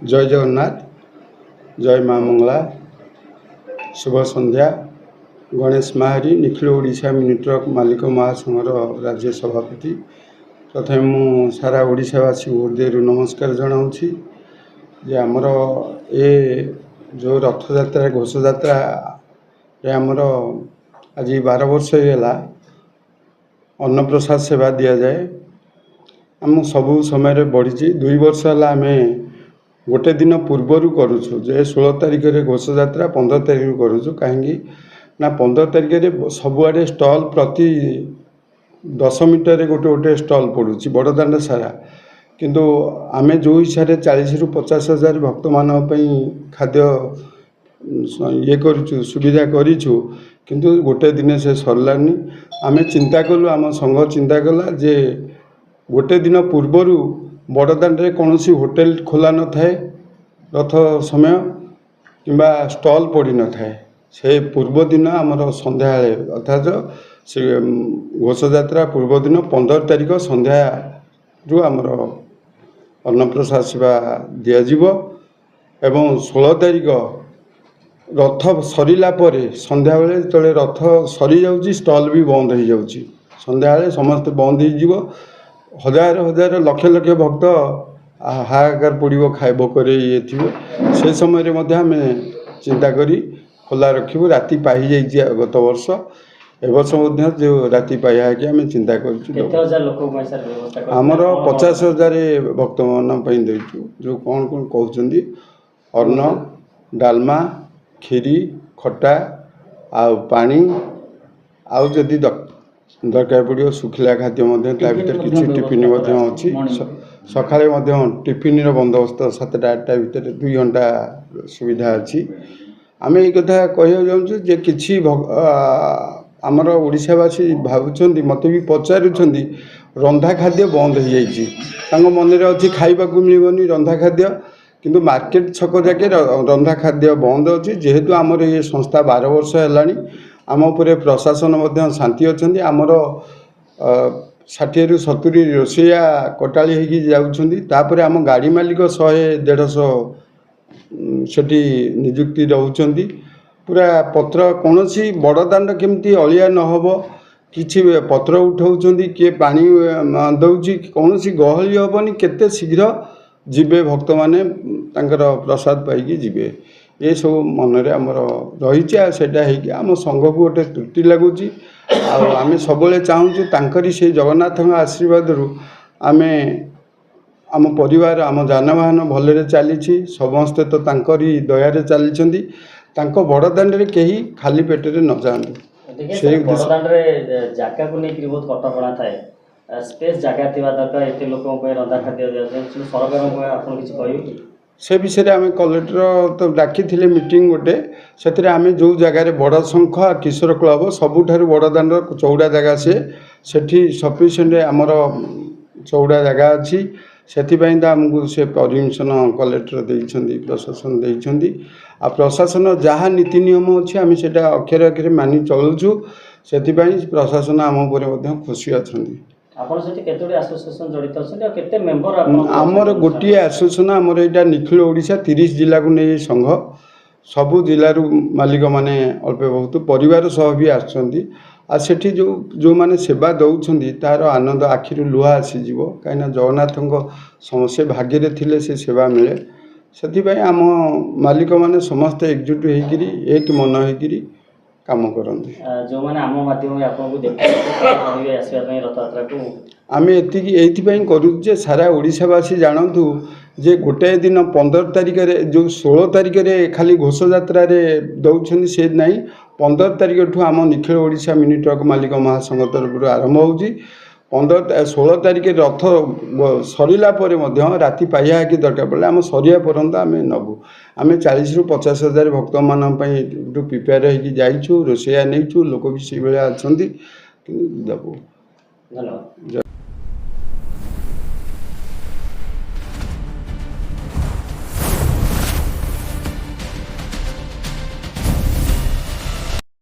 जय जगन्नाथ, जय माँ मंगला, शुभ संध्या। गणेश महारी निखिल ओडिशा मिनी ट्रक मालिक महासंघर राज्य सभापति। प्रथम मु सारा ओडिशावासी हृदय नमस्कार जनाऊँगी जे आमर ए जो रथ यात्रा घोष यात्रा आमर आज 12 वर्ष होगा अन्नप्रसाद सेवा दि जाए आम सबू समय बढ़ी 2 वर्ष है आम गोटे दिन पूर्वर करुचु जे 16 तारिख में घोष यात्रा 15 तारिख करुचु कहीं ना 15 तारिख में सबुआडे स्टल प्रति 10 मीटर गोटे गोटे स्टल पड़ू बड़दाण्ड सारा किंतु आमे जो हिसाब से 40 ରୁ 50 हजार भक्त मान खाद्य ये करूँ सुविधा करूँ किंतु गोटे दिन से सरलानी आमे चिंता कलु आम संघ चिंता कला जे गोटे दिन पूर्वर बड़दाण्ड कौन सी होटेल खोला न थाए रथ समय किंबा स्टल पड़ी न थाए से पूर्व दिन आमर संध्या अर्थात से घोष यात्रा पूर्व दिन 15 तारिख संध्या रु आमर अन्नप्रसाद सेवा दिज्व एवं 16 तारिख रथ सरला संध्या बेले जो रथ सरी जाऊँगी स्टल भी बंद हो जाऊँगी संध्या बेले समस्त बंद हो हजार हजार लक्ष लक्ष भक्त हाहाकार पड़ो खाए भोकर ये थे से समय आम चिंता करी खोला रखू राति पाई जा गत वर्ष एवर्ष जो राति पाइया कि आम चिंता करमर 50,000 भक्त मान देचु जो कौन कौन कहते अन्न डालमा खीरी खटा आउ पानी आउ जदि दरकार पड़ो सुखिला खाद्य भर किसी टिफिन अच्छी सका टिफिन बंदोबस्त 7टा 8टा भितर 2 घंटा सुविधा अच्छी आम ये कथा कह जाऊँ जे कि आमर ओडिशावासी भावुं मत भी पचारुंट रंधा खाद्य बंद हो जाए मन में अच्छी खाइबा मिलनी रंधा खाद्य किंतु मार्केट छक जाके रंधा खाद्य बंद अच्छी जेहेतु आमर ये संस्था 12 वर्ष है आम उपर प्रशासन शांति अच्छा आमर 60 ରୁ 70 रोसैया कटाली होगी जाऊँगी आम गाड़ी मालिक 100-150 सेठी निजुक्ति रोचंती पूरा पत्र कौन सी बड़दाण्ड केमती अलिया नहब कि पत्र उठाऊँ किए पानी दौची कौन सी गहली हेनी केते शीघ्र जीवे भक्त माने प्रसाद पाई जीवे ये सब मन में आमर रही आम संघ को गोटे त्रुटि लगुच आम सब चाहूँ तांकरी से जगन्नाथ आशीर्वाद आम आम परिवार आम जानवाहन भलरे चली समस्ते तो तांकरी दयारे चली बड़दाण्ड रे कहीं खाली पेटे न जातु से जगह को लेकर बहुत कटकणा थाए स्पेस जगह थी दरकार एत लोक रंधा खाद्य सरकार आपन किसी कह से विषय आम कलेक्टर तो डाकी मीटिंग गोटे से आम जो जगार बड़ शंख किशोर क्लब सबुठार बड़दाण्ड चौड़ा जगह से सफिसीयंट आमर चौड़ा जगह अच्छी से तो आमको से परमिशन कलेक्टर देइछंदी प्रशासन देइछंदी आ प्रशासन जहाँ नीति नियम अच्छी आम से अक्षर अक्षर मानि चलुचु से प्रशासन आम उपर खुशी अच्छा आमर गोटे आसोसिएसन आमर यहाँ निखिल ओडिशा 30 जिला को नहीं संघ सबु जिलू मालिक माने अल्प बहुत परिवार सह भी आसेठी जो माने सेवा दौरान तार आनंद आखिर लुह आसीज कहीं जगन्नाथ समस्या भाग्य थे से सेवा मिले से आम मालिक माने समस्त एकजुट होकर एक मन होकर काम करते आम ये करुचे सारा ओडिशावासी जानतु जे गोटे दिन 15 तारिख जो 16 तारिख में खाली घोष यात्रा दौरान से नहीं 15 तारिख ठू आम निखिल ओडिशा मिनी ट्रक मालिक महासंघ तरफ आरंभ हो 16 तारिख रथ सरला राति पाइया कि दरकार पड़े आम सरिया पर्यंत आम नबू आम 40 ରୁ 50 हजार भक्त मान प्रिपेयर हो रोसैया नहीं लोक भी से भाया अच्छा देबू।